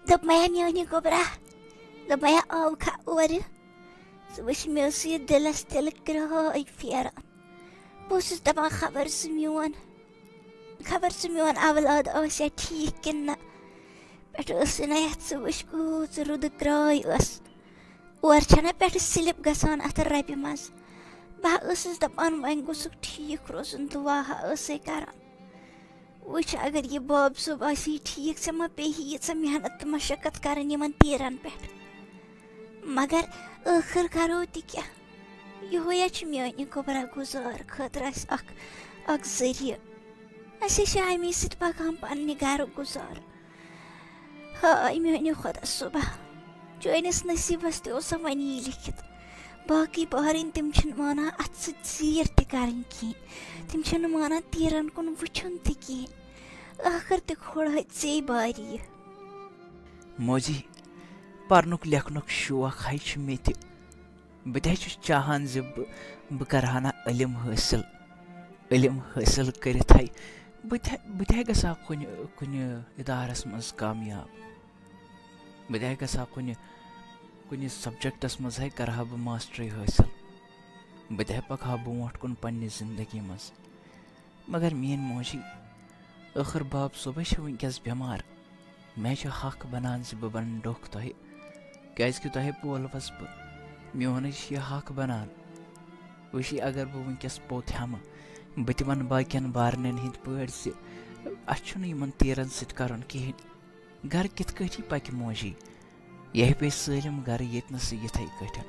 دوٚپ مےٚ میٛانہِ گوٚبرا دوٚپ مےٚ آوکھا اورٕ ژٕ وٕچھ مےٚ اوس یہِ دِلَس تِلہٕ کرٛاے پھیران بہٕ اوسُس دَپان خبر سُہ میون اولاد آسیا ٹھیٖک کِنہٕ نہ پٮ۪ٹھٕ ٲسٕے نہ یَتھ ژٕ وٕچھ کۭژ رُدٕ کرٛاے ٲس اورٕ چھَنا پٮ۪ٹھٕ سِلِپ گژھان اَتھ رَبہِ منٛز بہٕ ٲسٕس دَپان وۄنۍ گوٚژھُکھ ٹھیٖک روزُن دُعا ٲسَے کَران وٕچھ اگر یہِ باب صٲب آسی ٹھیٖک ژےٚ ما پیٚیہِ ییٖژاہ محنت تہٕ مَشقت کَرٕنۍ یِمن تیٖرَن پٮ۪ٹھ مگر ٲخٕر کَرو تہِ کیٛاہ یِہوے چھُ میٛانہِ گوٚبرا گُزار خٲطرٕ اَسہِ اکھ ذٔریعہٕ أسۍ چھِ اَمی سۭتۍ پَکان پنٛنہِ گَرُک گُزار ہاے میٛانہِ خۄدا صٲبا چٲنِس نصیٖبَس تہِ اوسا وۄنۍ یی لیکھِتھ باقٕے بارٕنۍ تِم چھِنہٕ مانان اَتھٕ سۭتۍ زیٖر تہِ کَرٕنۍ کِہیٖنۍ تِم چھِنہٕ مانان تیٖرَن کُن وٕچھُن تہِ کِہیٖنۍ ٲخٕر تہِ کھوڑہے ژے بارِ یہِ موجی پرنُک لیکھنُک شوق ہے چھُ مےٚ تہِ بہٕ تہِ چھُس چاہان زِ بہٕ کَرٕ ہا نا علم حٲصِل کٔرِتھ ہے بہٕ تہِ گژھٕ ہا کُنہِ اِدارَس منٛز کامیاب بہٕ تہِ گژھٕ ہا کُنہِ سبجکٹس منٛز ہے کَرٕ ہا بہٕ ماسٹری حٲصِل بہٕ تہِ پَکہٕ ہا برونٛٹھ کُن پنٛنہِ زندگی منٛز مگر میٛٲنۍ موجی ٲخٕر باب صٲبٕے چھِ وٕنکٮ۪س بٮ۪مار مےٚ چھُ حق بَنان زِ بہٕ بَنہٕ ڈوٚکھ تۄہہِ کیٛازِکہِ تۄہہِ بولوَس بہٕ میونٕے چھُ یہِ حق بَنان وٕچھ اگر بہٕ وٕنکٮ۪س پوٚت ہٮ۪مہٕ بہٕ تہِ وَنہٕ باقٕیَن بارنٮ۪ن ہِنٛدۍ پٲٹھۍ زِ اَسہِ چھُنہٕ یِمن تیٖرَن سۭتۍ کَرُن کِہیٖنۍ گَرٕ کِتھ کٲٹھی پَکہِ موجی یہِ پیٚیہِ سٲلِم گَرٕ ییٚتنَسٕے یِتھَے کٲٹھۍ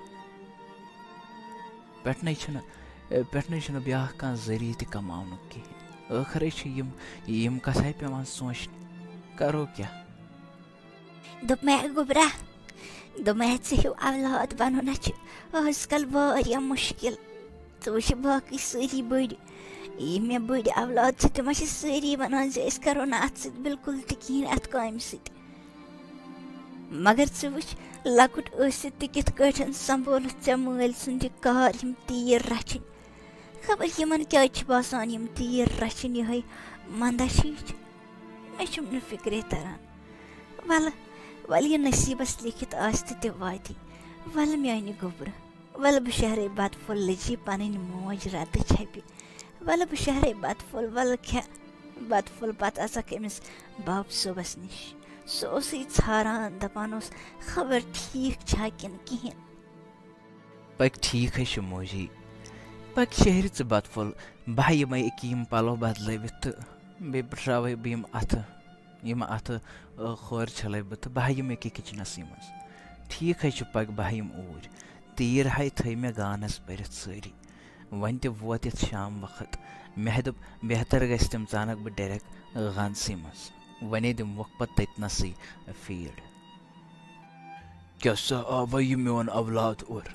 پٮ۪ٹھنَے چھُنہٕ بیٛاکھ کانٛہہ ذٔریعہٕ تہِ کَماونُک کِہیٖنۍ ٲخرَے چھِ یِم کَتھے پٮ۪وان سونٛچنہِ کَرو کیٛاہ دوٚپ مےٚ گوٚبرا دوٚپ مےٚ ژےٚ ہیوٗ اولاد بَنُن چھُ آز کَل واریاہ مُشکِل ژٕ وٕچھِ باقٕے سٲری بٔڑۍ یِم مےٚ بٔڑۍ اولاد چھِ تِم چھِ سٲری وَنان زِ أسۍ کَرو نہٕ اَتھ سۭتۍ بِلکُل تہِ کِہیٖنۍ اَتھ کامہِ سۭتۍ مگر ژٕ وٕچھ لۄکُٹ ٲسِتھ تہِ کِتھ کٲٹھۍ سنٛبولُتھ ژےٚ مٲلۍ سُنٛد یہِ کار یِم تیٖر رَچھِنۍ خبر یِمن کیٛازِ چھِ باسان یِم تیٖر رَچھِنۍ یِہوٚے منٛدچھ ہِش مےٚ چھُم نہٕ فِکرے تَران وَلہٕ یہِ نصیٖبَس لیکھِتھ آسہِ تہٕ تہِ واتی وَلہٕ میٛانہِ گوٚبرٕ وَلہٕ بہٕ شہرے بَتہٕ پھوٚل لٔجی پَنٕنۍ موج رَتہٕ چھَپہِ وَلہٕ بہٕ شہرے بَتہٕ پھوٚل وَلہٕ کھےٚ بَتہٕ پھوٚل پَتہٕ اَژَکھ أمِس باب صٲبَس نِش سُہ اوسُے ژھاران دَپان اوس خبر ٹھیٖک چھا کِنہٕ کِہیٖنۍ پَکہِ ٹھیٖک ہے چھُ موجی پَکہِ شہرِ ژٕ بَتہٕ پھوٚل بہٕ یِمَے أکیٛاہ یِم پَلو بَدلٲوِتھ تہٕ بیٚیہِ پٕٹھراوَے بہٕ یِم اَتھٕ کھور چھَلَے بہٕ تہٕ بہٕ یِمہٕ أکیٛاہ کِچنَسٕے منٛز ٹھیٖک ہے چھُ پَکہِ بہٕ یِمہٕ اوٗرۍ تیٖر ہے تھٲے مےٚ گانَس بٔرِتھ سٲری وۄنۍ تہِ ووت یَتھ شام وقت مےٚ دوٚپ بہتر گژھِ تِم ژانَکھ بہٕ ڈٮ۪رٮ۪ک گانسٕے منٛز وَنے دِموکھ پَتہٕ تٔتنَسٕے فیٖڈ کیٛاہ سا آوَے یہِ میون اولاد اورٕ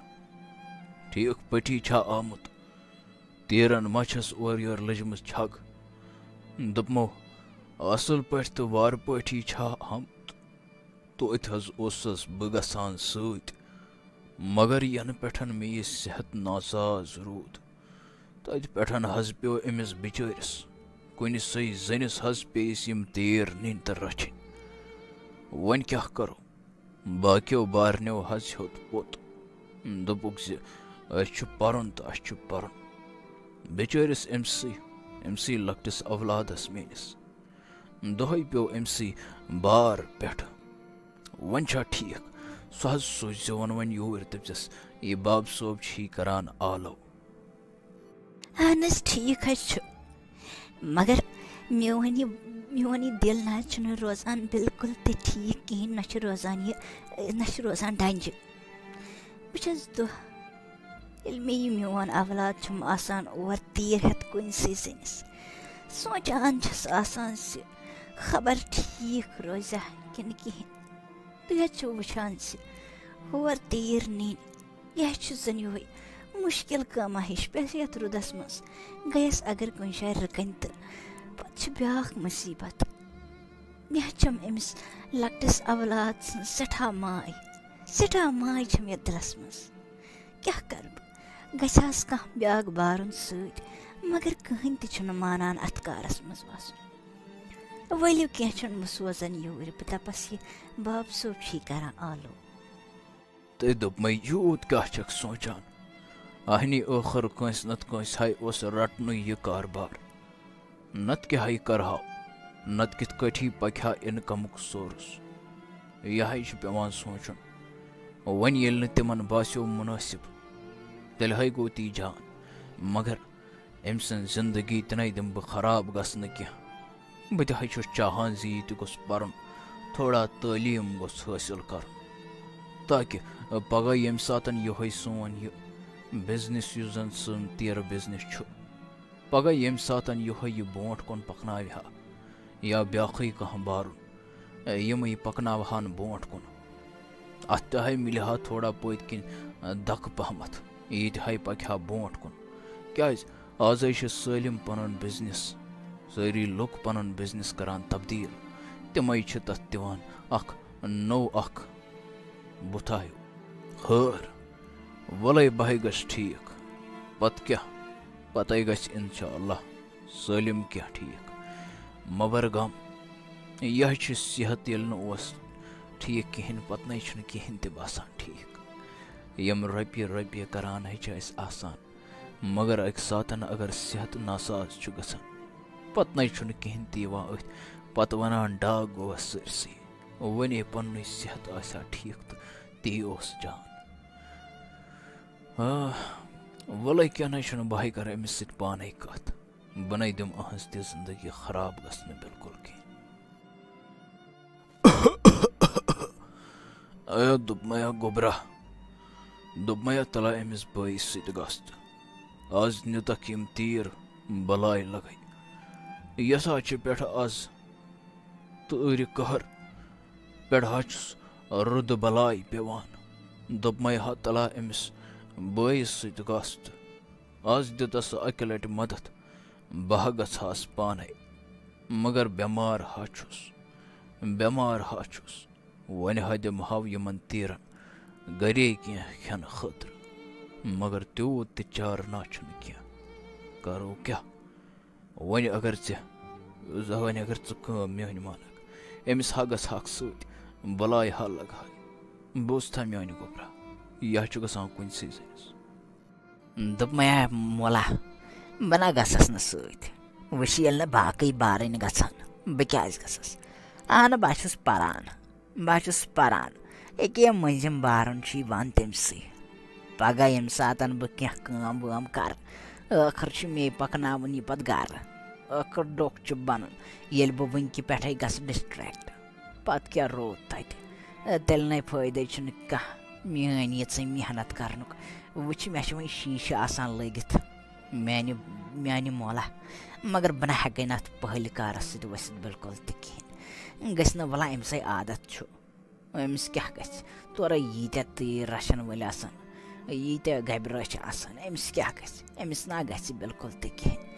ٹھیٖک پٲٹھی چھا آمُت تیٖرَن ما چھَس اورٕ یورٕ لٔجمٕژ چھَگ دوٚپمو اَصٕل پٲٹھۍ تہٕ وارٕ پٲٹھی چھا آمُت توتہِ حظ اوسُس بہٕ گژھان سۭتۍ مگر یَنہٕ پٮ۪ٹھ مےٚ یہِ صحت ناساز روٗد تَتہِ پٮ۪ٹھ حظ پیوٚو أمِس بِچٲرِس کُنہِ سٕے زٔنِس حظ پیٚیِس یِم تیٖر نِنۍ تہٕ رَچھِنۍ وۄنۍ کیٛاہ کَرو باقیو بارنیو حظ ہیوٚت پوٚت دوٚپُکھ زِ اَسہِ چھُ پَرُن تہٕ اَسہِ چھُ پَرُن بِچٲرِس أمسٕے لۄکٹِس اولادَس میٛٲنِس دۄہَے پیوٚو أمسٕے بار پٮ۪ٹھٕ وۄنۍ چھا ٹھیٖک سُہ حظ سوٗزِزیوٚن وۄنۍ یوٗرۍ دٔپزٮ۪س یہِ باب صٲب چھِ یہِ کَران آلو اہن حظ ٹھیٖک حظ چھُ مگر میون یہِ دِل نہ حظ چھُنہٕ روزان بِلکُل تہِ ٹھیٖک کِہیٖنۍ نہ چھُ روزان ڈنٛجہِ بہٕ چھَس دۄہ ییٚلہِ مےٚ یہِ میون اولاد چھُم آسان اور تیٖر ہٮ۪تھ کُنہِ سٕے زٔنِس سونٛچان چھَس آسان زِ خبر ٹھیٖک روزیٛا کِنہٕ کِہیٖنۍ تُہۍ حظ چھِو وٕچھان زِ ہور تیٖر نِنۍ یہِ حظ چھُ زَن یِہوٚے مُشکِل کٲمہ ہِش پٮ۪ٹھ یَتھ روٗدَس منٛز گٔیَس اگر کُنہِ جایہِ رٕکَنۍ تہٕ پَتہٕ چھِ بیٛاکھ مُصیٖبت مےٚ حظ چھَم أمِس لۄکٹِس اولاد سٕنٛز سٮ۪ٹھاہ ماے چھَم یَتھ دِلَس منٛز کیٛاہ کَرٕ بہٕ گژھِ ہَس کانٛہہ بیٛاکھ بارُن سۭتۍ مگر کٕہٕنۍ تہِ چھُنہٕ مانان اَتھ کارَس منٛز وَسُن ؤلِو کینٛہہ چھُنہٕ بہٕ سوزَن یوٗرۍ بہٕ دَپَس یہِ باب صٲب چھُے کَران آلو. تہٕ دوٚپمَے یوٗت کیٛاہ چھَکھ سونٛچان اہنی ٲخٕر کٲنٛسہِ نَتہٕ کٲنٛسہِ ہاے اوس رَٹنُے یہِ کاربار نَتہٕ کیٛاہ ہَے کَرہاو نَتہٕ کِتھ کٲٹھی پَکہِ ہا اِنکَمُک سورٕس یِہَے چھُ پٮ۪وان سونٛچُن. وۄنۍ ییٚلہِ نہٕ تِمَن باسیو مُنٲسِب تیٚلہِ ہَے گوٚو تی جان مگر أمۍ سٕنٛز زِندگی تہِ نَے دِمہٕ بہٕ خراب گژھنہٕ کیٚنٛہہ. بہٕ تہِ ہَے چھُس چاہان زِ یہِ تہِ گوٚژھ پَرُن تھوڑا تعلیٖم گوٚژھ حٲصِل کَرُن تاکہِ پَگاہ ییٚمہِ ساتہٕ یِہوٚے سون یہِ بِزنِس یُس زَن سون تیٖرٕ بِزنِس چھُ پَگاہ ییٚمہِ ساتہٕ یِہوٚے یہِ برونٛٹھ کُن پَکناوِ ہا یا بیٛاکھٕے کانٛہہ بارُن یِمٕے پَکناوہَن برونٛٹھ کُن اَتھ تہِ ہَے مِلہِ ہا تھوڑا پٔتۍ کِنۍ دَکہٕ پَہمَتھ یہِ تہِ ہَے پَکہِ ہا برونٛٹھ کُن کیٛازِ آزَے چھِ سٲلِم پَنُن بِزنِس سٲری لُکھ پَنُن بِزنِس کَران تبدیٖل تِمَے چھِ تَتھ دِوان اَکھ نوٚو اَکھ بُتھا ہیوٗ. خٲر وَلَے بَہَے گژھِ ٹھیٖک پَتہٕ کیٛاہ پَتَے گژھِ اِنشاء اللہ سٲلِم کیٚنٛہہ ٹھیٖک مَبر غم. یِہَے چھُ صحت ییٚلہِ نہٕ اوس ٹھیٖک کِہیٖنۍ پَتہٕ نَے چھُنہٕ کِہیٖنۍ تہِ باسان ٹھیٖک. یِم رۄپیہِ کَران ہے چھِ اَسہِ آسان مگر اَکہِ ساتہٕ اگر صحت ناساز چھُ گژھان پَتہٕ نَے چھُنہٕ کِہیٖنۍ تہِ یِوان أتھۍ پَتہٕ وَنان ڈاک گوٚوَس سٲرسٕے وَنے پَننُے صحت آسہِ ہا ٹھیٖک تہٕ تی اوس جان. وَلَے کیٚنٛہہ نَے چھُنہٕ بہٕ ہَے کَرٕ أمِس سۭتۍ پانَے کَتھ بہٕ نَے دِمہٕ أہٕنٛز تہِ زِندگی خراب گژھنہٕ بِلکُل کِہیٖنۍ. دوٚپمَیا گوٚبرا دوٚپمَیا تَلا أمِس بٲیِس سۭتۍ گژھ تہٕ آز نیُتکھ یِم تیٖر بَلاے لَگَے یہِ ہسا چھِ پٮ۪ٹھٕ آز تۭرِ قہر پٮ۪ٹھٕ حظ چھُس رُدٕ بَلاے پٮ۪وان. دوٚپمَے ہا تَلا أمِس بٲیِس سۭتۍ گژھ تہٕ آز دِتَس سُہ اَکہِ لَٹہِ مَدَتھ بہٕ ہا گژھٕ ہَس پانَے مگر بٮ۪مار ہا چھُس وۄنۍ ہا دِمہٕ ہاو یِمَن تیٖرَن گَرے کینٛہہ کھٮ۪نہٕ خٲطرٕ مگر تیوٗت تہِ چارٕ نا چھُنہٕ کینٛہہ کَرو کیٛاہ. وۄنۍ اگر ژٕ کٲم میٛٲنۍ مانَکھ أمِس ہا گژھہاکھ سۭتۍ بَلاے ہا لَگہٕ بوٗزتھا میٛانہِ گوٚبرا یہِ چھُ گژھان کُنہِ سیٖزنَس. دوٚپمَے مولا بہٕ نہ گژھَس نہٕ سۭتۍ وٕچھ ییٚلہِ نہٕ باقٕے بارٕنۍ گژھان بہٕ کیٛازِ گژھَس. اہنہٕ بہٕ چھُس پَران أکیٛاہ مٔنٛزِم بارُن چھُ یِوان تٔمسٕے پَگاہ ییٚمہِ ساتہٕ بہٕ کینٛہہ کٲم وٲم کَرٕ ٲخٕر چھُ مے پَکناوُن یہِ پَتہٕ گَرٕ ٲخٕر ڈوٚکھ چھُ بَنُن ییٚلہِ بہٕ وٕنکہِ پٮ۪ٹھَے گژھٕ ڈِسٹرٛیکٹ پَتہٕ کیٛاہ روٗد تَتہِ تیٚلہِ نَے فٲیدَے چھُنہٕ کانٛہہ میٛٲنۍ یِژھٕے محنت کَرنُک. وٕچھ مےٚ چھِ وۄنۍ شیٖشہٕ آسان لٲگِتھ میٛانہِ مولا مگر بہٕ نہ ہٮ۪کَے نہٕ اَتھ پٔہلہِ کارَس سۭتۍ ؤسِتھ بِلکُل تہِ کِہیٖنۍ گژھِ نہٕ وَلا أمِسَے عادت چھُ أمِس کیٛاہ گژھِ تورَے ییٖتیٛاہ تیٖر رَچھَن وٲلۍ آسان ییٖتیٛاہ گَبہِ رٔچھۍ آسان أمِس کیٛاہ گژھِ أمِس نہ گژھِ بِلکُل تہِ کِہیٖنۍ.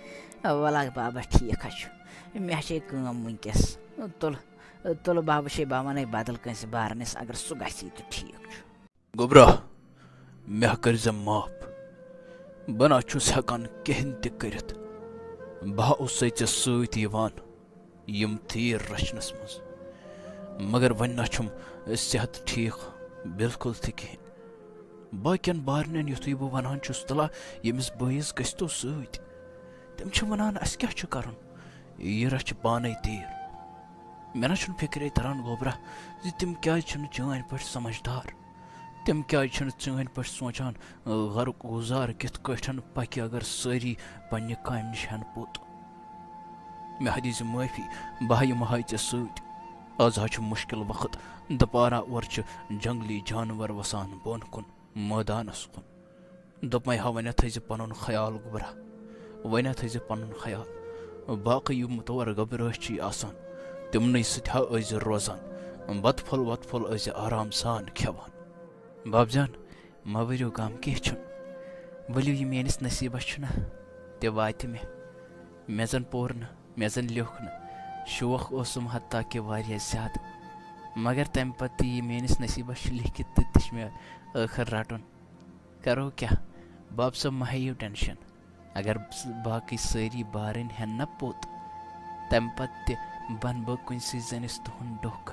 وَلہٕ بابا ٹھیٖک حظ چھُ مےٚ چھے کٲم وٕنکٮ۪س تُلہٕ بابا وَنَے بَدل کٲنٛسہِ بارنِس اگر سُہ گژھی تہٕ ٹھیٖک چھُ. گوٚبرا مےٚ کٔرۍزِ معاف بہٕ نہ چھُس ہٮ۪کان کِہیٖنۍ تہِ کٔرِتھ بہٕ ہا اوسَے ژےٚ سۭتۍ یِوان یِم تیٖر رَچھنَس منٛز مگر وۄنۍ نہ چھُم صحت ٹھیٖک بِلکُل تہِ کِہیٖنۍ. باقٕیَن بارنٮ۪ن یُتھُے بہٕ وَنان چھُس تَلا ییٚمِس بٲیِس گٔژھۍ تو سۭتۍ تِم چھِ وَنان اَسہِ کیٛاہ چھُ کَرُن یہِ رَچھِ پانَے تیٖر. مےٚ نہ چھُنہٕ فِکرے تَران گوٚبرا زِ تِم کیٛازِ چھِنہٕ چٲنۍ پٲٹھۍ سَمجھدار تِم کیٛازِ چھِنہٕ چٲنۍ پٲٹھۍ سونٛچان گَرُک گُزارٕ کِتھ کٲٹھۍ پَکہِ اگر سٲری پنٛنہِ کامہِ نِش ہٮ۪ن پوٚت. مےٚ ہا دِزِ معٲفی بہٕ ہا یِمہٕ ہاے ژےٚ سۭتۍ آز حظ چھُ مُشکِل وقت دُپہرا اورٕ چھِ جنٛگلی جانوَر وَسان بۄن کُن مٲدانَس کُن. دوٚپمَے ہا وۄنۍ تھٲیزِ پَنُن خیال گوٚبرا وۄنۍ تھٲیزِ پَنُن خیال باقٕے یِم تور گَبرٲچھ چھِ آسان تِمنٕے سۭتۍ ہا ٲسۍزِ روزان بَتہٕ پھوٚل وَتہٕ پھوٚل ٲسۍزِ آرام سان کھٮ۪وان. باب جان مہ بٔرِو غم کینٛہہ چھُنہٕ ؤلِو یہِ میٲنِس نصیٖبَس چھُنہ تہِ واتہِ مےٚ زَن پوٚر نہٕ مےٚ زَن لیوٚکھ نہٕ شوق اوسُم حتیٰ کہِ واریاہ زیادٕ مگر تَمہِ پَتہٕ تہِ یہِ میٲنِس نصیٖبَس چھُ لیکھِتھ تہٕ تہِ چھُ مےٚ ٲخٕر رَٹُن کَرو کیٛاہ. باب صٲب مہ ہیٚیِو ٹٮ۪نشَن اگر باقٕے سٲری بارٕنۍ ہٮ۪ن نہ پوٚت تَمہِ پَتہٕ تہِ بن بہٕ کُنسٕے زٔنِس تُہُنٛد ڈوٚکھ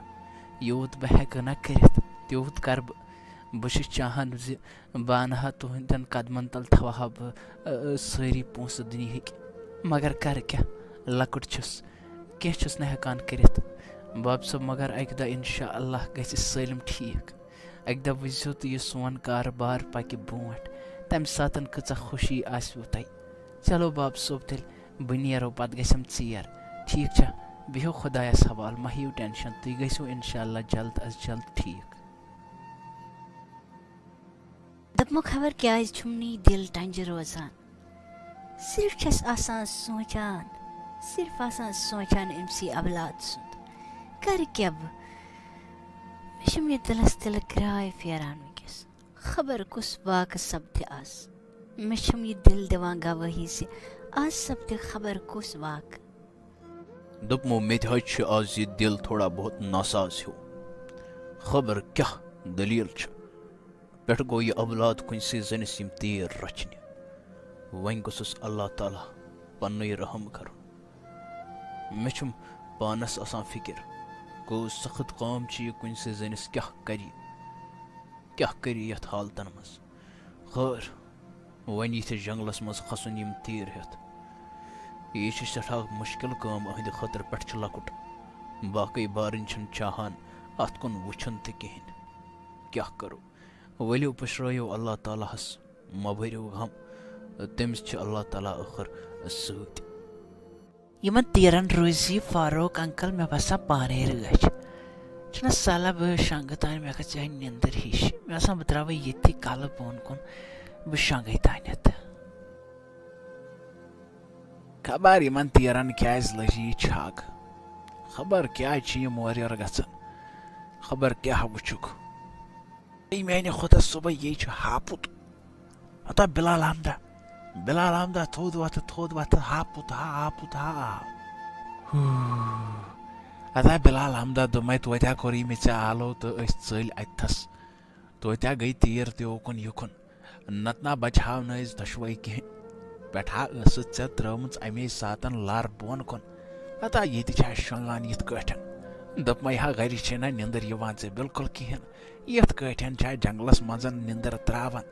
یوٗت بہٕ ہٮ۪کہٕ نہ کٔرِتھ تیوٗت کَرٕ بہٕ چھُس چاہان زِ بہٕ اَنہٕ ہا تُہنٛدٮ۪ن قدمن تل تھاوٕ ہا بہٕ سٲری پونٛسہٕ دُنہِکۍ مگر کَرٕ کیٛاہ لۄکُٹ چھُس کینٛہہ چھُس نہٕ ہٮ۪کان کٔرِتھ باب صٲب مگر اَکہِ دۄہ اِنشاء اللہ گژھِ سٲلِم ٹھیٖک اَکہِ دۄہ وٕچھزیو تہٕ یہِ سون کارٕبار پَکہِ برونٛٹھ تَمہِ ساتہٕ کۭژاہ خوشی آسِوٕ تۄہہِ چلو باب صٲب تیٚلہِ بہٕ نیرو پَتہٕ گژھٮ۪م ژیر ٹھیٖک چھا بِہِو خۄدایَس حوالہٕ مہ ہیٚیِو ٹٮ۪نشَن تُہۍ گٔژھِو اِنشاء اللہ جلد از جلد ٹھیٖک دَپمو خبر کیٛازِ چھُم نہٕ یہِ دِل ٹنٛجہِ روزان صرف چھَس آسان سونٛچان صرف آسان سونٛچان أمسٕے اولاد سُنٛد کَرٕ کیٛاہ بہٕ مےٚ چھُم یہِ دِلَس تِلہٕ کرٛاے پھیران وٕنکٮ۪س خبر کُس واقعہٕ سپدِ آز مےٚ چھُم یہِ دِل دِوان گوٲہی زِ آز سپدِ خبر کُس واقعہٕ دوٚپمو مےٚ تہِ حظ چھُ آز یہِ دِل تھوڑا بہت ناساز ہیوٗ خبر کیٛاہ دٔلیٖل چھِ پٮ۪ٹھٕ گوٚو یہِ اولاد کُنسٕے زٔنِس یِم تیٖر رچھنہِ وۄنۍ گوٚژھُس اللہ تعالیٰ پنٛنُے رحم کَرُن مےٚ چھُم پانَس آسان فِکِر گوٚو سخت کٲم چھِ یہِ کُنسٕے زٔنِس کیٛاہ کَرِ یَتھ حالتن منٛز خٲر وۄنۍ یِتھِس جنٛگلس منٛز کھسُن یِم تیٖر ہٮ۪تھ یہِ چھِ سٮ۪ٹھاہ مُشکِل کٲم أہنٛدِ خٲطرٕ پٮ۪ٹھ چھُ لۄکُٹ باقٕے بارٕنۍ چھِنہٕ چاہان اَتھ کُن وٕچھُن تہِ کِہیٖنۍ کیٛاہ کَرو ؤلِو پٔشرٲیِو اللہ تعالیٰ ہس مہ بٔرِو غم تٔمِس چھِ اللہ تعالیٰ ٲخٕر سۭتۍ یِمن تیٖرن روزِ فاروق انکل مےٚ باسان پانے رٲچھ چھُنہ سہلہ بہٕ شنٛگہٕ تانۍ مےٚ گژھِ نیندٕر ہِش مےٚ باسان بہٕ ترٛاوَے ییٚتھی کلہٕ بۄن کُن بہٕ شۄنٛگَے تانٮ۪تھ خبر یِمن تیٖرن کیٛازِ لٔج یہِ چھَگ خبر کیٛازِ چھِ یِم اورٕ یورٕ گژھان خبر کیٛاہ وٕچھُکھ میانہِ خۄدا صُبحٲے یے چھُ ہاپُت ہتا بِلال احمدہ تھوٚد وۄتھٕ ہاپُت ادا بِلال احمدہ دوٚپمَے توتہِ کوٚرُے مےٚ ژےٚ آلو تہٕ أسۍ ژٔلۍ اَتِتھَس توتہِ گٔے تیٖر تہِ اوکُن یِکُن نتہٕ نہ بچہاو نہٕ أسۍ دۄشوَے کِہینۍ پٮ۪ٹھا ٲسٕتھ ژےٚ ترٲومٕژ اَمے ساتن لر بۄن کُن ہتا ییٚتہِ چھِ اَسہِ شۄنٛگان یِتھ کٲٹھۍ دوٚپمَے ہا گرِ چھے نہ نیندٕر یِوان ژےٚ بِلکُل کِہینۍ یِتھ کٲٹھۍ چھِ اَسہِ جنٛگلس منٛز نیندٕر تراوان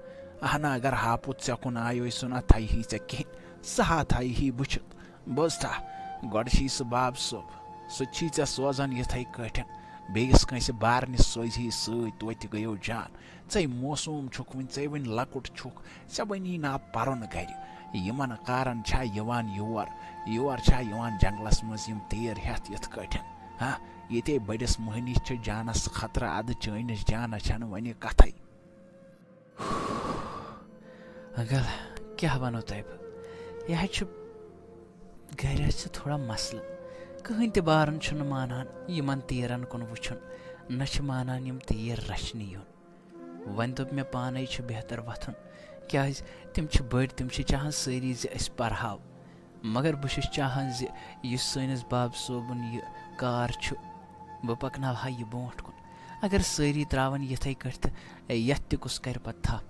اہنا اگر ہاپُت ژےٚ کُن آیو سُہ نہ تھایہِ ہی ژےٚ کِہینۍ سُہ ہا تھایہِ ہی بٕچھِتھ بوزتھا گۄڈٕ چھی سُہ باب صٲب سُہ تہِ چھی ژےٚ سوزان یِتھٕے کٲٹھۍ بیٚیِس کٲنٛسہِ بارنِس سوزِ سۭتۍ توتہِ گٔیو جان ژے موسوٗم چھُکھ وُنہِ ژے وُنہِ لۄکُٹ چھُکھ ژےٚ بنی نا پرُن گرِ یِمن کارن چھا یِوان یور چھا یِوان جنٛگلس منٛز یِم تیٖر ہٮ۪تھ یِتھ کٲٹھۍ ہاں ییٚتے بٔڑِس مٔہنِس چھُ جانس خطرٕ ادٕ چٲنِس جانس چھنہٕ وۄنۍ کتھے اگر کیٛاہ ونو تۄہہِ بہٕ یہِ حظ چھُ گرِ حظ چھُ تھوڑا مسلہٕ کٕہٕنۍ تہِ بارن چھُنہٕ مانان یِمن تیٖرن کُن وٕچھُن نہ چھِ مانان یِم تیٖر رچھنہِ یُن وۄنۍ دوٚپ مےٚ پانے چھُ بہتر وۄتھُن کیٛازِ تِم چھِ بٔڑۍ تِم چھِ چاہان سٲری زِ أسۍ پرہاو مگر بہٕ چھُس چاہان زِ یُس سٲنِس باب صٲبُن یہِ کار چھُ بہٕ پکناو ہا یہِ برونٛٹھ کُن اگر سٲری ترٛاوان یِتھٕے کٲٹھۍ تہٕ یتھ تہِ کُس کرِ پتہٕ تھپھ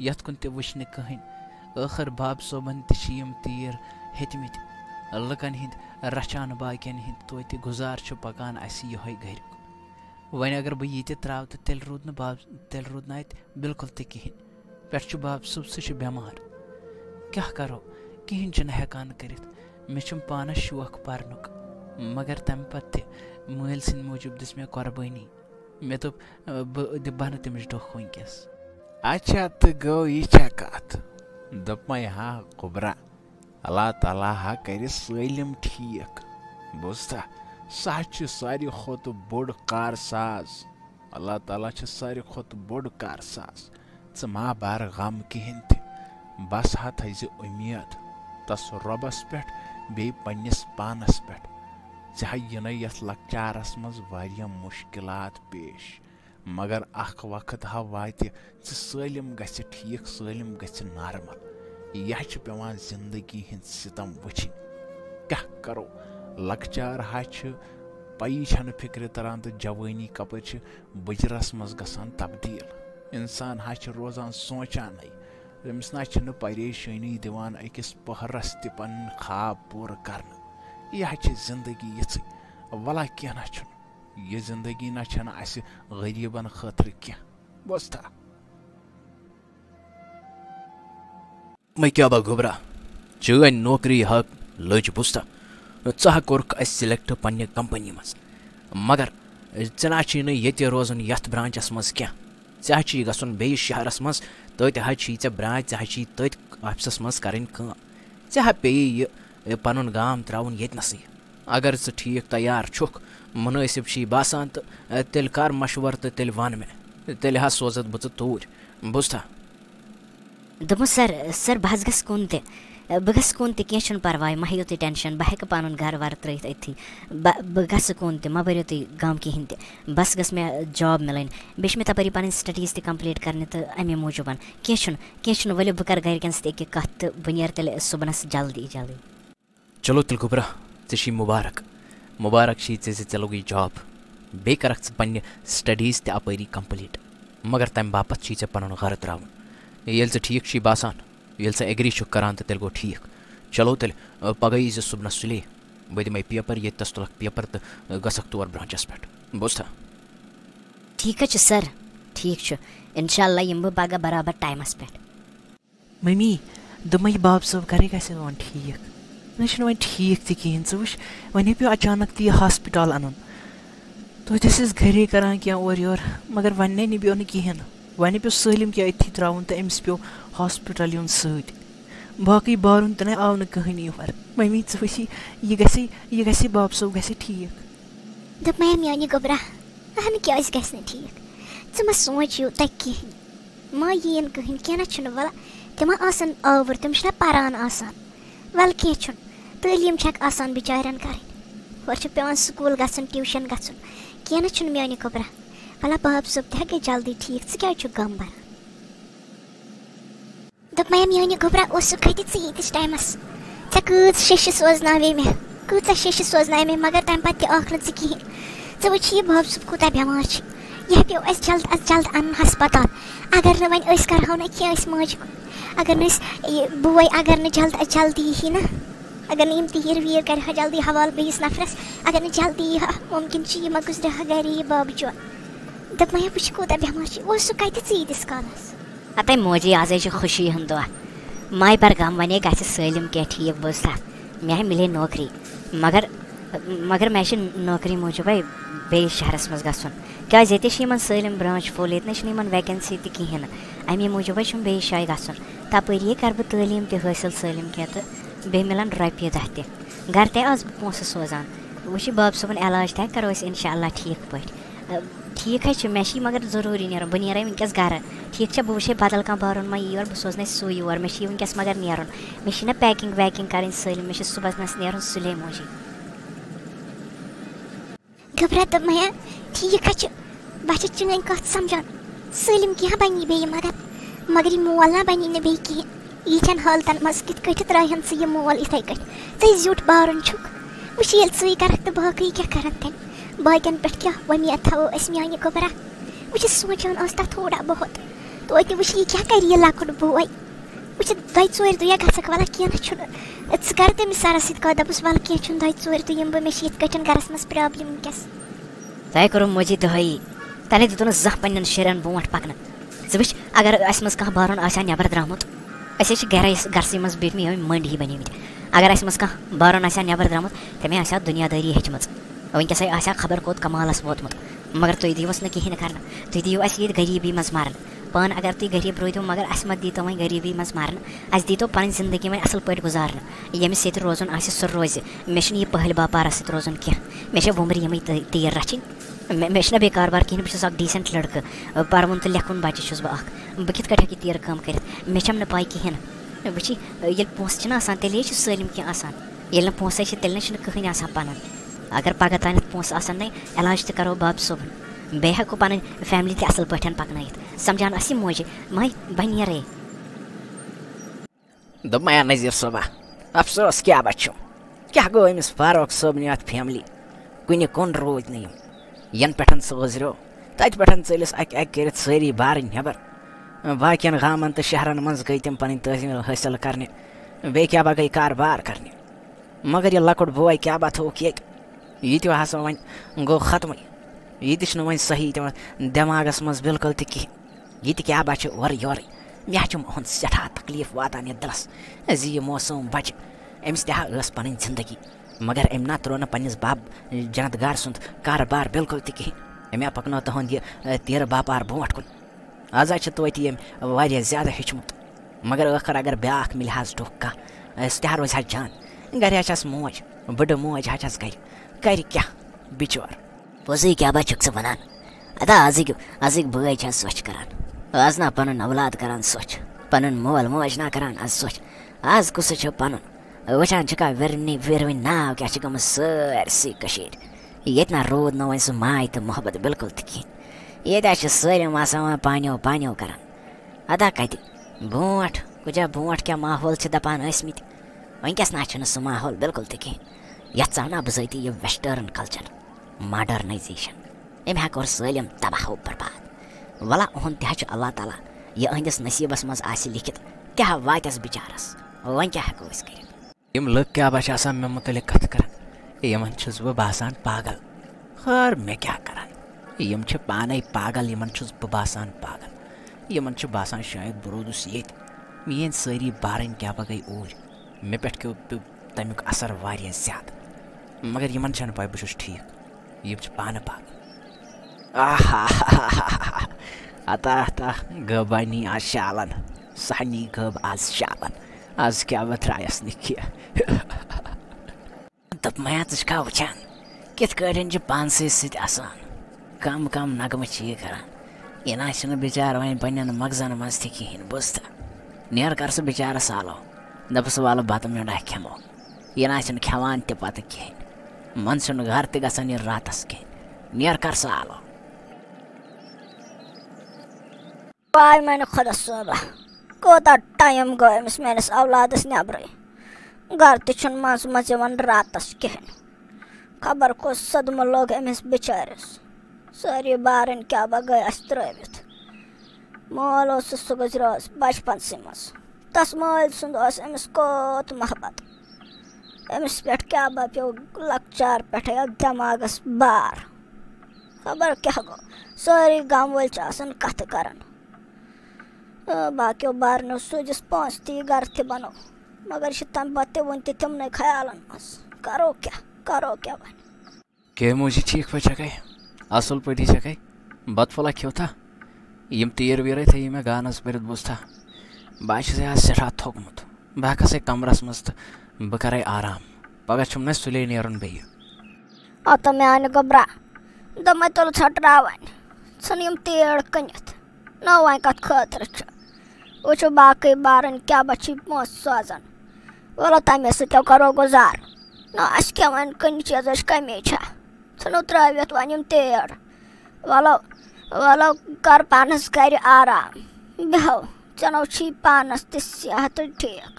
یتھ کُن تہِ وٕچھِ نہٕ کٕہٕنۍ ٲخٕر باب صٲبن تہِ چھِ یِم تیٖر ہیٚتمٕتۍ لُکن ہٕنٛدۍ رچھان باقین ہٕنٛدۍ توتہِ گُزار چھُ پکان اسہِ یِہوے گرِکُن وۄنۍ اگر بہٕ یہِ تہِ ترٛاوٕ تہٕ تیٚلہِ روٗد نہٕ اتہِ بِلکُل تہِ کِہینۍ پٮ۪ٹھٕ چھُ باب صٲب سُہ چھُ بٮ۪مار کیٛاہ کرو کِہینۍ چھُنہٕ ہٮ۪کان کٔرِتھ مےٚ چھُم پانس شوق پرنُک مگر تمہِ پتہٕ تہِ مٲلۍ سٕنٛدِ موٗجوٗب دِژ مےٚ قۄربٲنی مےٚ دوٚپ بہٕ بنہٕ تٔمِس ڈوٚکھ وٕنکٮ۪س اچھا تہٕ گوٚو یہِ چھا کتھ دوٚپمَے ہا قُبرا اللہ تعالیٰ ہا کرِ سٲلِم ٹھیٖک بوٗزتھا سُہ حظ چھُ ساروی کھۄتہٕ بوٚڑ کار ساز اللہ تعالیٰ چھُ ساروی کھۄتہٕ بوٚڑ کار ساز ژٕ ما بر غم کِہینۍ تہِ بس ہا تھٲیزِ اُمید تس رۄبس پٮ۪ٹھ بیٚیہِ پننِس پانس پٮ۪ٹھ ژےٚ ہا یِنَے یتھ لۄکچارس منٛز واریاہ مُشکِلات پیش مگر اکھ وقت ہا واتہِ ژٕ سٲلِم گژھِ ٹھیٖک سٲلِم گژھِ نارمل یہِ حظ چھِ پیٚوان زندگی ہٕنٛدۍ سِتم وٕچھِنۍ کیٛاہ کرو لۄکچار حظ چھِ پیی چھنہٕ فِکرِ تران تہٕ جوٲنی کپٲرۍ چھِ بٕجرس منٛز گژھان تبدیٖل انسان حظ چھِ روزان سونٛچانے تٔمِس نہ چھِنہٕ پریشٲنی دِوان أکِس پٔہرس تہِ پنٕنۍ خواب پوٗرٕ کرنہٕ یہ زندگی یِژٕے وَلا کینٛہہ نہ چھُنہٕ یہِ زندگی نہ چھَنہٕ اَسہِ غریٖبن خٲطرٕ کینٛہہ بوزتھا میں کیا با گوبرا چٲنۍ نوکری حق لٔج بوزتھا ژٕ کوٚرُکھ اَسہِ سِلٮ۪کٹ پنٛنہِ کمپٔنی منٛز مگر ژےٚ نہ چھُے نہٕ ییٚتہِ روزُن یَتھ برٛانچَس منٛز کینٛہہ ژےٚ حظ چھُے گژھُن بیٚیِس شہرَس منٛز تَتہِ حظ چھُے ژےٚ برٛانچ ژےٚ حظ چھُے تٔتھۍ آفِسَس منٛز کَرٕنۍ کٲم ژےٚ حظ پیٚیی یہِ پَنُن گام ترٛاوُن ییٚتنَسٕے اگر ژٕ ٹھیٖک تیار چھُکھ مُنٲسِب چھی باسان تہٕ تیٚلہِ کَر مشوَرٕ تہٕ تیٚلہِ وَن مےٚ تیٚلہِ حظ سوزَتھ بہٕ ژٕ توٗرۍ بوزتھا دوٚپمو سر بہٕ حظ گژھٕ کُن تہِ بہٕ گژھٕ کُن تہِ کینٛہہ چھُنہٕ پرواے مہ ہیٚیِو تُہۍ ٹٮ۪نشَن بہٕ ہٮ۪کہٕ پَنُن گَرٕ وَرٕ ترٛٲیِتھ أتھی بہٕ گژھٕ کُن تہِ مہ بٔرِو تُہۍ غم کِہیٖنۍ تہِ بَس گٔژھ مےٚ جاب مِلٕنۍ بیٚیہِ چھِ مےٚ تَپٲری پَنٕنۍ سٕٹَڈیٖز تہِ کَمپٕلیٖٹ کَرنہِ تہٕ اَمے موٗجوٗب کینٛہہ چھُنہٕ ؤلِو بہٕ کَرٕ گَرِکٮ۪ن سۭتۍ أکہِ کَتھ تہٕ بہٕ نیرٕ تیٚلہِ صُبحنَس جلدی چلو تیٚلہِ گوبرا ژےٚ چھی مُبارک چھی ژےٚ زِ ژےٚ لوگُے جاب بیٚیہِ کَرَکھ ژٕ پنٛنہِ سٕٹَڈیٖز تہِ اَپٲری کَمپٕلیٖٹ مگر تَمہِ باپَتھ چھی ژےٚ پَنُن گَرٕ ترٛاوُن ییٚلہِ ژٕ ٹھیٖک چھی باسان ییٚلہِ ژٕ ایگری چھُکھ کَران تہٕ تیٚلہِ گوٚو ٹھیٖک چلو تیٚلہِ پَگاہ یی زِ صُبحنَس سُلے بہٕ دِمَے پیپَر ییٚتہِ تُلَکھ پیپَر تہٕ گژھکھ تور برٛانچَس پٮ۪ٹھ بوزتھا ٹھیٖک حظ چھُ سر ٹھیٖک چھُ اِنشاء اللہ یِمہٕ بہٕ پَگاہ برابر ٹایمَس پٮ۪ٹھ ممی دوٚپمَے باب صٲب گَرے گژھِ وۄنۍ ٹھیٖک نہ چھُنہٕ وۄنۍ ٹھیٖک تہِ کِہیٖنۍ ژٕ وٕچھ وۄنۍ پیوٚو اچانک تہِ یہِ ہاسپِٹل اَنُن توتہِ ٲسۍ گَرے کَران کینٛہہ اورٕ یورٕ مگر وۄنۍ نِبیو نہٕ کِہیٖنۍ نہٕ وۄنۍ پیوٚو سٲلِم کینٛہہ أتھی ترٛاوُن تہٕ أمِس پیوٚو ہاسپِٹل یُن سۭتۍ باقٕے بارُن تہِ نَے آو نہٕ کٕہٕنۍ یور ممی ژٕ وٕچھی یہِ گژھِ باب صٲب گژھِ ٹھیٖک دوٚپ مےٚ میٛانہِ گوٚبرا اہنہٕ کیٛازِ گژھِ نہٕ ٹھیٖک ژٕ مہ سونٛچ یوٗتاہ کِہیٖنۍ ما یِیِن کٕہٕنۍ کینٛہہ نہ چھُنہٕ وَلہٕ تِم ما آسَن آوُر تِم چھِنہ پَران آسان وَلہٕ کینٛہہ چھُنہٕ تعلیٖم چھَکھ آسان بِچارٮ۪ن کَرٕنۍ ہورٕ چھُ پٮ۪وان سکوٗل گژھُن ٹیوٗشَن گژھُن کینٛہہ نہ چھُنہٕ میٛانہِ گوٚبرا وَلہ باب صٲب تہِ ہٮ۪کے جلدی ٹھیٖک ژٕ کیٛازِ چھُکھ غم بَران دوٚپ مےٚ میٛانہِ گوٚبرا اوسُکھ کھٔتہِ ژٕ ییٖتِس ٹایمَس ژےٚ کۭژ شیشہِ سوزناوے مےٚ کۭژاہ شیشہِ سوزناوے مےٚ مگر تَمہِ پَتہٕ تہِ آکھ نہٕ ژٕ کِہیٖنۍ ژٕ وٕچھ یہِ باب صٲب کوٗتاہ بٮ۪مار چھِ یہِ پیوٚو اَسہِ جلد اَنُن ہَسپَتال اگر نہٕ وۄنۍ أسۍ کَرہو نہٕ کینٛہہ أسۍ ماجہِ اگر نہٕ أسۍ یہِ بوے اگر نہٕ جلدی یی نہ اگر نہٕ یِم تیٖر ویٖر کَرِ ہا جلدی حوالہٕ بیٚیِس نفرَس اگر نہٕ جلدی یی ہا مُمکِن چھُ یہِ ما گُزرِ ہا گَرِ یہِ بابہٕ چون دوٚپ مےٚ وٕچھ کوٗتاہ بٮ۪مار چھِ اوسُکھ کَتہِ ژٕ ییٖتِس کالَس ہَتے موجی آزَے چھُ خوشی ہُنٛد دۄہ ماے پَرگام وَنے گژھِ سٲلِم کینٛہہ ٹھیٖک بوزتھا مےٚ ہا مِلے نوکری مگر مےٚ چھِ نوکری موٗجوٗبٕے بیٚیِس شہرَس منٛز گژھُن کیٛازِ ییٚتے چھِ یِمَن سٲلِم برٛانچ فُل ییٚتہِ نَے چھِنہٕ یِمَن ویکَنسی تہِ کِہیٖنۍ نہٕ اَمے موٗجوٗبٕے چھُم بیٚیِس جایہِ گژھُن تَپٲری کَرٕ بہٕ تعلیٖم تہِ حٲصِل سٲلِم کینٛہہ تہٕ بیٚیہِ مِلَن رۄپیہِ دَہ تہِ گَرٕ تہِ آسہٕ بہٕ پونٛسہٕ سوزان وٕچھ یہِ باب صٲبُن علاج تہِ کَرو أسۍ اِنشاء اللہ ٹھیٖک پٲٹھۍ ٹھیٖک حظ چھُ مےٚ چھِ مگر ضروٗری نیرُن بہٕ نیرے وٕنکٮ۪س گَرٕ ٹھیٖک چھا بہٕ وٕچھے بدل کانٛہہ بارُن ما یی یور بہٕ سوزنَے سُے یور مےٚ چھِ وٕنکٮ۪س مگر نیرُن مےٚ چھِنہ پیکِنٛگ ویکِنٛگ کَرٕنۍ سٲلِم مےٚ چھِ صُبحس نیرُن سُلے موجی گھبرا دوٚپ مےٚ ٹھیٖک حظ چھُ بہٕ چھَس چٲنۍ کَتھ سَمجھان سٲلِم کینٛہہ بَنی بیٚیہِ مگر یہِ مول نہ بَنی نہٕ بیٚیہِ کِہیٖنۍ ییٖتٮ۪ن حالتَن منٛز کِتھ کٲٹھۍ ترٛایہَن ژٕ یہِ مول یِتھَے کٲٹھۍ ژٕے زیُٹھ بارُن چھُکھ وٕچھ ییٚلہِ ژٕے کَرَکھ تہٕ باقٕے کیٛاہ کَرَن تیٚلہِ باقٕیَن پٮ۪ٹھ کیٛاہ وۄمید تھاوو أسۍ میٛانہِ گوٚبرا بہٕ چھَس سونٛچان ٲس تَتھ تھوڑا بہت توتہِ وٕچھ یہِ کیٛاہ کَرِ یہِ لۄکُٹ بوے وٕچھ دۄیہِ ژورِ دۄہ گژھکھ وَلہٕ کینٛہہ نہ چھُنہٕ ژٕ کَر تٔمِس سَرَس سۭتۍ کَتھ دَپُس وَلہٕ کینٛہہ چھُنہٕ دۄیہِ ژورِ دۄہ یِمہٕ بہٕ مےٚ چھِ یِتھ کٲٹھۍ گَرَس منٛز پرٛابلِم وٕنکٮ۪س تۄہہِ کوٚروٕ موجی دۄہٲیی تۄہہِ دِتوٗ نہٕ زانٛہہ پنٛنٮ۪ن شُرٮ۪ن برونٛٹھ پَکنہٕ ژٕ وٕچھ اگر اَسہِ منٛز کانٛہہ بارُن آسہِ ہا نٮ۪بر درٛامُت أسۍ حظ چھِ گَرسٕے منٛز بیٖٹھمٕتۍ یِہوٚے مٔنٛڈۍ ہی بَنیمٕتۍ اگر اَسہِ منٛز کانٛہہ بارُن آسہِ ہا نٮ۪بر درٛامُت تٔمۍ آسہِ ہا دُنیا دٲری ہیٚچھمٕژ وٕنکٮ۪سٕے آسہِ ہا خبر کوٚت کمالَس ووتمُت مگر تُہۍ دِیٖوُس نہٕ کِہیٖنۍ کَرنہٕ تُہۍ دِیِو اَسہِ ییٚتہِ غریٖبی منٛز مَرنہٕ پانہٕ اگر تُہۍ غریٖب روٗدِو مگر اَسہِ مہ دیٖتو وۄنۍ غریٖبی منٛز مَرنہٕ اَسہِ دیٖتو پَنٕنۍ زندگی وۄنۍ اَصٕل پٲٹھۍ گُزارنہٕ ییٚمِس ییٚتہِ روزُن آسہِ سُہ روزِ مےٚ چھُنہٕ یہِ پٔہلۍ باپارَس سۭتۍ روزُن کینٛہہ مےٚ چھےٚ وُمرِ یِمٕے تیٖر رَچھِنۍ مےٚ چھُنہ بیٚیہِ کاربار کِہیٖنۍ بہٕ چھُس اَکھ ڈیٖسٮ۪نٛٹ لٔڑکہٕ پَروُن تہٕ لیکھُن بَچہِ چھُس بہٕ اَکھ بہٕ کِتھ کٲٹھۍ ہٮ۪کہٕ یہِ تیٖرٕ کٲم کٔرِتھ مےٚ چھَم نہٕ پَے کِہیٖنۍ نہٕ وٕچھی ییٚلہِ پونٛسہٕ چھِنہ آسان تیٚلے چھُ سٲلِم کینٛہہ آسان ییٚلہِ نہٕ پونٛسَے چھِ تیٚلہِ نَے چھُنہٕ کٕہٕنۍ آسان پَنُن اگر پَگاہ تانٮ۪تھ پونٛسہٕ آسان نَے علاج تہِ کَرو باب صٲبُن بیٚیہِ ہٮ۪کو پَنٕنۍ فیملی تہِ اَصٕل پٲٹھۍ پَکنٲیِتھ سَمجھان آسہِ یہِ موجہِ ماے بہٕ نیرے دوٚپ مےٚ نظیٖر صٲبا اَفسوس کیٛاہ بَچھُم کیٛاہ گوٚو أمِس فاروق صٲبنہِ اَتھ فیملی کُنہِ کُن روٗدۍ نہٕ یِم یَنہٕ پٮ۪ٹھ سُہ گُزریو تَتہِ پٮ۪ٹھ ژٔلِس اَکہِ کٔرِتھ سٲری بارٕنۍ نٮ۪بر باقیَن گامَن تہٕ شہرَن منٛز گٔے تِم پَنٕنۍ تٲلیٖم حٲصِل کَرنہِ بیٚیہِ کیٛاہ با گٔے کاربار کَرنہِ مگر یہ لۄکُٹ بوے کیٛاہ با تھوٚوُکھ ییٚتہِ یہِ تہِ ہسا وۄنۍ گوٚو ختمٕے یہِ تہِ چھُنہٕ وۄنۍ صحیح دِوان دٮ۪ماغس منٛز بِلکُل تہِ کِہیٖنۍ یہِ تہِ کیٛاہ با چھِ اورٕ یورٕے مےٚ حظ چھُ یِہُنٛد سٮ۪ٹھاہ تکلیٖف واتان یَتھ دِلس زِ یہِ موسوٗم بچہِ أمِس تہِ ہا ٲس پنٕنۍ زندگی مگر أمۍ نا ترٛوو نہٕ پنٛنِس بب جنت گار سُنٛد کارٕبار بِلکُل تہِ کِہیٖنۍ أمۍ ہا پکنو تُہُنٛد یہِ تیٖرٕ باپار برونٛٹھ کُن آز حظ چھِ توتہِ أمۍ واریاہ زیادٕ ہیٚچھمُت مگر ٲخر اگر بیٛاکھ مِلہِ حظ ٹوٚکھ کانٛہہ سُہ تہِ ہا روزِ ہا جان گرِ حظ چھَس موج بٕڈٕ موج حظ چھَس گرِ کرِ کیٛاہ بِچور پوٚزُے کیٛاہ با چھُکھ ژٕ وَنان ادا أزِکۍ بٲے چھِ سۄچھ کران آز نا پنُن اولاد کران سۄچھ پنُن مول موج نا کران آز سۄچھ آز کُس چھُ پنُن وٕچھان چھِکھا وِروٕنۍ ناو کیٛاہ چھِ گٔمٕژ سٲرسٕے کٔشیٖرِ ییٚتہِ نا روٗد نہٕ وۄنۍ سُہ ماے تہٕ محبت بِلکُل تہِ کِہیٖنۍ ییٚتہِ حظ چھِ سٲلِم آسان وۄنۍ پانیو کران ادا کتہِ برونٛٹھ کُجا برونٛٹھ کیٛاہ ماحول چھِ دپان ٲسۍمٕتۍ وٕنکٮ۪س نہ چھُنہٕ سُہ ماحول بِلکُل تہِ کِہیٖنۍ یژھان نا بہٕ ذٲتی یہِ ویسٹٲرٕن کلچر ماڈرنایزیشن أمۍ ہا کوٚر سٲلِم تباہ و برباد وَلا اُہُنٛد تہِ حظ چھُ اللہ تعالیٰ یہِ أہنٛدِس نصیٖبس منٛز آسہِ لیکھِتھ تہِ ہا واتٮ۪س بِچارس وۄنۍ کیٛاہ ہٮ۪کو أسۍ کٔرِتھ یِم لُکھ کیٛاہ با چھِ آسان مےٚ مُتعلق کتھ کران یِمن چھُس بہٕ باسان پاگل خٲر مےٚ کیٛاہ کران یِم چھِ پانے پاگل یِمن چھُس بہٕ باسان پاگل یِمن چھُ باسان شاید بہٕ روٗدُس ییٚتہِ میٲنۍ سٲری بارٕنۍ کیٛاہ با گٔے اوٗرۍ مےٚ پٮ۪ٹھ پیوٚو تمیُک اثر واریاہ زیادٕ مگر یِمن چھنہٕ پاے بہٕ چھُس ٹھیٖک یِم چھِ پانہٕ پاگل اتا غٲبانی آز شالن سہنی غٲب آز شالن آز کیٛاہ بہٕ ترٛایس نہٕ کینٛہہ دوٚپمَے ژٕ چھُکھا وٕچھان کِتھ کٲٹھۍ چھِ پانسٕے سۭتۍ اَسان کم نغمہٕ چھِ یہِ کران یہِ نہ چھُنہٕ بِچارٕ وۄنۍ پننٮ۪ن مغزن منٛز تہِ کِہیٖنۍ بوٗزتھا نیر کر سُہ بِچارس سالو دپُس وَلہٕ بتہٕ میوٚنڈا کھٮ۪مو یہِ نہ چھُنہٕ کھٮ۪وان تہِ پتہٕ کِہیٖنۍ منٛزٕ چھُنہٕ گرٕ تہِ گژھان یہِ راتس کِہیٖنۍ نیر کر سُہ آلو واے میانہِ خۄدا صٲبا کوتاہ ٹایم گوٚو أمِس میٲنِس اولادس نٮ۪برٕے گرٕ تہِ چھُنہٕ منٛزٕ یِوان راتس کِہیٖنۍ خبر کُس صدمہٕ لوٚگ أمِس بِچٲرِس سٲری بارٕنۍ کیٛاہ با گٔے اَسہِ ترٲوِتھ مول اوسُس سُہ گُزریوس بچپنسٕے منٛز تس مٲلۍ سُنٛد اوس أمِس کوت محبت أمِس پٮ۪ٹھ کیٛاہ با پیوٚو لۄکچار پٮ۪ٹھے اَتھ دٮ۪ماغس بار خبر کیٛاہ گوٚو سٲری گام وٲلۍ چھِ آسان کتھٕ کران باقیو بارنیو سوٗزِس پونٛسہٕ تہِ یہِ گرٕ تہِ بنو مگر یہِ چھِ تمہِ پتہٕ تہِ وُنہِ تہِ تِمنٕے خیالن منٛز کرو کیٛاہ وۄنۍ کے موجی ٹھیٖک پٲٹھۍ چھکھے اصل پٲٹھی چھکھے بتہٕ پھوٚلہ کھیوٚتھا یِم تیٖر ویٖرے تھٲیی مےٚ گانس بٔرِتھ بوٗزتھا بہٕ حظ چھُسے آز سٮ۪ٹھاہ تھوٚکمُت بہٕ ہٮ۪کھسے کمرس منٛز تہٕ بہٕ کرے آرام پگہہ چھُم نہ سُلے نیرُن بیٚیہِ اوٚتہٕ میانہِ گوٚبرا دوٚپمَے تُلہٕ ژھۄٹراوٕنۍ ژھٕن یِم تیٖر کٕنِتھ نہ وۄنۍ کتھ خٲطرٕ چھُ وٕچھو باقٕے بارٕنۍ کیٛاہ با چھِ پونٛسہٕ سوزان وَلہٕ تَمے سۭتۍ کرو گُزار نہ اَسہِ کیٛاہ وۄنۍ کُنہِ چیٖزٕچ کٔمی چھےٚ ژھٕنو ترٛٲوِتھ وۄنۍ یِم تیٖر وَلو کر پانس گرِ آرام بیٚہو ژےٚ چھُے پانس تہِ صحتٕے ٹھیٖک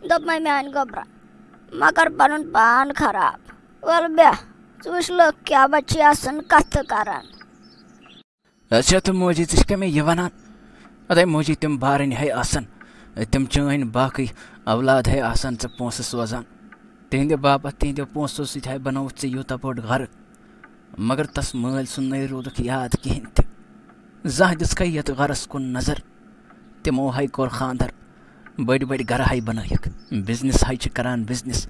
دوٚپمَے میانہِ گوٚبرا مہ کر پنُن پان خراب وَلہٕ بیٚہہ ژٕ وٕچھ لُکھ کیٛاہ با چھِ آسان کتھٕ کران اچھا تہٕ موجی ژٕ چھکھے مےٚ یہِ وَنان اَدے موجی تِم بارٕنۍ ہے آسان تِم چٲنۍ باقٕے اولاد ہے آسان ژےٚ پونٛسہٕ سوزان تِہنٛدِ باپتھ تِہنٛدیو پونٛسو سۭتۍ ہے بنووُتھ ژےٚ یوٗتاہ بوٚڑ گرٕ مگر تس مٲلۍ سُنٛدنٕے روٗدُکھ یاد کِہیٖنۍ تہِ زانٛہہ دِژکھے یتھ گرس کُن نظر تِمو ہے کوٚر خانٛدر بٔڑۍ گرٕ ہے بنٲیِکھ بِزنس ہے چھِ کران بِزنس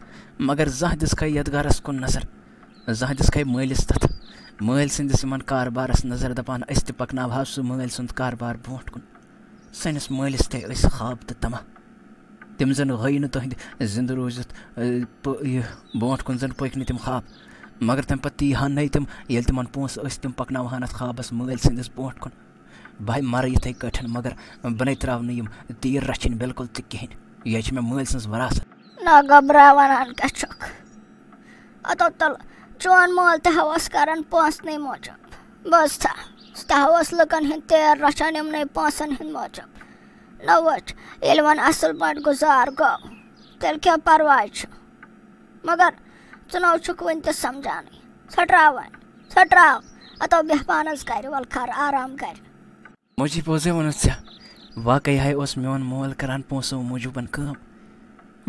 مگر زانٛہہ دِژکھے یتھ گرس کُن نظر زانٛہہ دِژکھے مٲلِس تتھ مٲلۍ سٕنٛدِس یِمن کاربارس نظر دپان أسۍ تہِ پکناوہو سُہ مٲلۍ سُنٛد کاربار برونٛٹھ کُن سٲنِس مٲلِس تہِ ٲسۍ خواب تہٕ طمع تِم زن ہٲیہِ نہٕ تُہنٛدِ زِندٕ روٗزِتھ یہِ برونٛٹھ کُن زن پٔکۍ نہٕ تِم خواب مگر تمہِ پتہٕ تی ہن نَے تِم ییٚلہِ تِمن پونٛسہٕ ٲسۍ تِم پکناوہن اتھ خوابس مٲلۍ سٕنٛدِس برونٛٹھ کُن بہٕ مرٕ یِتھے کٲٹھۍ مگر بہٕ نَے تراو نہٕ یِم تیٖر رچھِنۍ بالکُل تہِ کِہیٖنۍ یہِ چھِ مےٚ مٲلۍ سٕنٛز وراثت نہ گبرا ونان کیٛاہ چھُکھ اتو تل چون مول تہِ اوس کران پونٛسنٕے موٗجوٗب بوٗزتھا سُہ تہِ اوس لُکن ہٕنٛدۍ تیٖر رچھان یِمنٕے پونٛسن ہٕنٛدۍ موٗجوٗب نہ وٕچھ ییٚلہِ وۄنۍ اصل پٲٹھۍ گُزار گوٚو تیٚلہِ کیٛاہ پرواے چھُ مگر ژٕ نو چھُکھ وُنہِ تہِ سمجھانٕے ژھۄٹراو اتو بیٚہہ پانس گرِ وَلہٕ کھر آرام گرِ موجی پوٚزے ووٚنُتھ ژےٚ واقعی ہے اوس میون مول کران پونٛسو موٗجوٗبن کٲم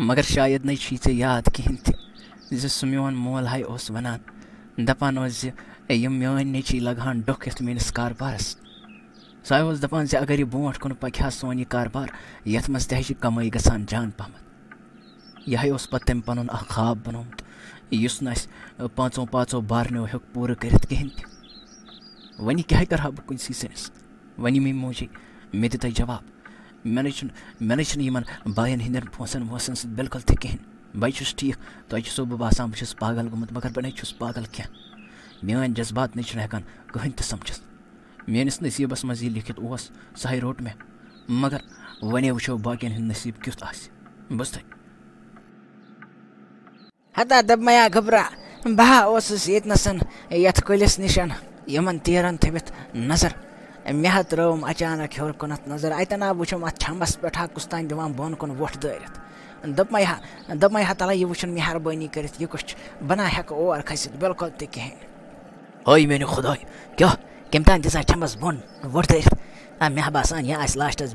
مگر شاید نَے چھُے ژےٚ یاد کِہیٖنۍ تہِ زِ سُہ میون مول ہاے اوس وَنان دَپان اوس زِ یِم میٲنۍ نیٚچی لَگہٕ ڈۄکھ یَتھ میٲنِس کاربارَس سُہ ہاے اوس دَپان زِ اگر یہِ برونٛٹھ کُن پَکہِ ہا سون یہِ کاربار یَتھ منٛز تہِ ہے چھِ کَمٲے گژھان جان پَہمَتھ یِہے اوس پَتہٕ تٔمۍ پَنُن اَکھ خواب بَنومُت یُس نہٕ اَسہِ پانٛژو بارنیو ہیوٚک پوٗرٕ کٔرِتھ کِہیٖنۍ تہِ وۄنۍ کیٛاہ کَرٕ ہا بہٕ کُنسٕے سٔنِس وۄنۍ مے موجی مےٚ دِ تۄہہِ جواب مےٚ نَے چھُنہٕ یِمَن بایَن ہِنٛدٮ۪ن پونٛسَن وونٛسَن سۭتۍ بِلکُل تہِ کِہیٖنۍ بَے چھُس ٹھیٖک تۄہہِ چھُسو بہٕ باسان بہٕ چھُس پاگل گوٚمُت مگر بہٕ نَے چھُس پاگل کینٛہہ میٲنۍ جذبات نَے چھُنہٕ ہٮ۪کان کٕہٕنۍ تہِ سَمجھِتھ میٲنِس نصیٖبَس منٛز یہِ لیکھِتھ اوس سُہ ہَے روٚٹ مےٚ مگر وۄنۍ وٕچھو باقیَن ہُنٛد نصیٖب کیُتھ آسہِ بوٗزتھٕے ہتا دَپ مَیا گھبرا بہٕ ہا اوسُس ییٚتنَس یَتھ کُلِس نِش یِمَن تیٖرَن تھٲوِتھ نظر مےٚ ہا ترٛٲوٕم اچانک ہیوٚر کُنَتھ نظر اَتٮ۪ن آو وٕچھُم اَتھ چھَمبَس پٮ۪ٹھ ہا کُس تانۍ دِوان بۄن کُن وۄٹھ دٲرِتھ دوٚپ مَے ہا تَلَے یہِ وٕچھُن مہربٲنی کٔرِتھ یہِ کُس چھُ بہٕ نہ ہٮ۪کہٕ اور کھٔسِتھ بِلکُل تہِ کِہیٖنۍ ہاے میانہِ خۄداے کیٛاہ کٔمۍ تانۍ دِژا چھَمبَس بۄن وۄٹھ دٲرِتھ مےٚ ہا باسان یہِ آسہِ لاسٹَس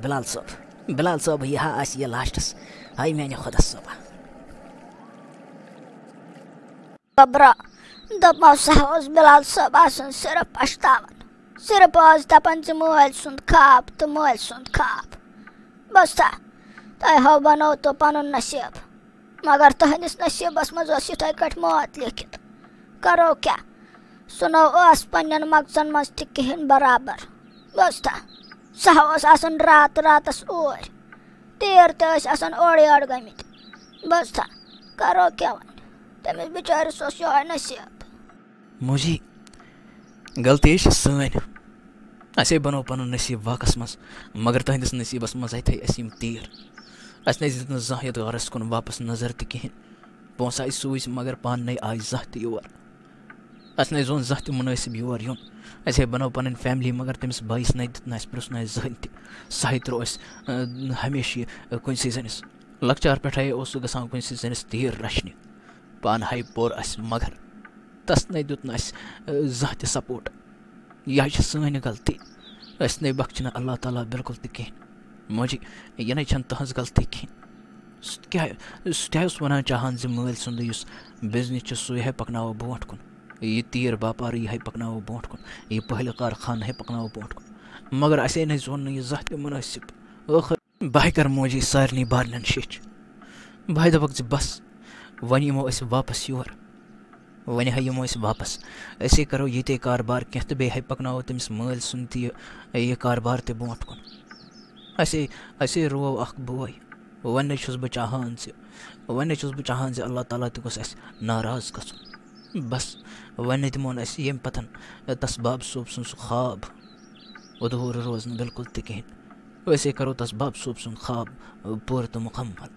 بِلال صٲب یہِ ہا آسہِ یہِ لاسٹَس ہاے میانہِ خۄدا صٲبا گبرا دَپمو سا اوس بِلال صٲب آسان صرف پَشتاوان صرف ٲس دَپان زِ مٲلۍ سُنٛد خواب تہٕ مٲلۍ سُنٛد خواب بوٗزتھا تۄہہِ ہو بَنوو تو پَنُن نصیٖب مگر تُہٕنٛدِس نصیٖبَس منٛز اوس یِتھَے کٲٹھۍ موت لیکھِتھ کَرو کیٛاہ سُہ نہٕ اوس پنٛنٮ۪ن مغزن منٛز تہِ کِہیٖنۍ برابر بوٗزتھا سُہ اوس آسان راتَس اوٗرۍ تیٖر تہِ ٲسۍ آسان اورٕ یورٕ گٔمٕتۍ بوٗزتھا کَرو کیٛاہ وۄنۍ تٔمِس بِچٲرِس اوس یِہوٚے نصیٖب موجی غلطی چھِ سٲنۍ اَسے بَنوو پَنُن نصیٖب واقعس منٛز مگر تُہٕنٛدِس نصیٖبَس منٛز تھٲے اَسہِ یِم تیٖر اَسہِ نَے دِژ نہٕ زانٛہہ یَتھ غرَس کُن واپَس نظر تہِ کِہیٖنۍ پونٛسہٕ آے سوٗزۍ مگر پانہٕ نَے آے زانٛہہ تہِ یور اَسہِ نَے زون زانٛہہ تہِ مُنٲسِب یور یُن اَسہِ ہے بَنٲو پَنٕنۍ فیملی مگر تٔمِس بٲیِس نَے دیُت نہٕ اَسہِ پِرٛژھ نہٕ اَسہِ زٕہٕنۍ تہِ سُہ ہے ترٛوو اَسہِ ہمیشہِ یہِ کُنسٕے زٔنِس لۄکچار پٮ۪ٹھَے اوس سُہ گژھان کُنسٕے زٔنِس تیٖر رَچھنہِ پانہٕ ہاے پوٚر اَسہِ مگر تَس نَے دیُت نہٕ اَسہِ زانٛہہ تہِ سپوٹ یہِ حظ چھِ سٲنۍ غلطی أسۍ نَے بخچہِ نہٕ اللہ تعالیٰ بِلکُل تہِ کِہیٖنۍ موجی یہِ نَے چھَنہٕ تٕہٕنٛز غلطی کِہیٖنۍ سُہ تہِ اوس وَنان چاہان زِ مٲلۍ سُنٛدٕے یُس بِزنِس چھُ سُے ہے پَکناوو برونٛٹھ کُن یہِ تیٖر باپارٕ یہِ ہے پَکناوو برونٛٹھ کُن یہِ پٔہلہِ کارخانہٕ ہے پَکناوو برونٛٹھ کُن مگر اَسے نَے زون نہٕ یہِ زانٛہہ تہِ مُنٲسِب ٲخٕر بہٕ ہے کَرٕ موجی سارنٕے بارنٮ۪ن شیٚچھ بہٕ ہے دَپَکھ زِ بَس وۄنۍ یِمو أسۍ واپَس یور وۄنۍ ہے یِمو أسۍ واپَس أسے کَرو ییٚتے کاربار کینٛہہ تہٕ بیٚیہِ ہے پَکناوو تٔمِس مٲلۍ سُنٛد تہِ یہِ کاربار تہِ برونٛٹھ کُن اَسے روو اَکھ بوے وۄنۍ نَے چھُس بہٕ چاہان زِ اللہ تعالیٰ تہِ گوٚژھ اَسہِ ناراض گژھُن بَس وۄنۍ نَے دِمو نہٕ أسۍ ییٚمہِ پَتہٕ تَس باب صوب سُنٛد سُہ خواب اُدھوٗر روزنہٕ بِلکُل تہِ کِہیٖنۍ أسے کَرو تَس باب صوب سُنٛد خواب پوٗرٕ تہٕ مُکمل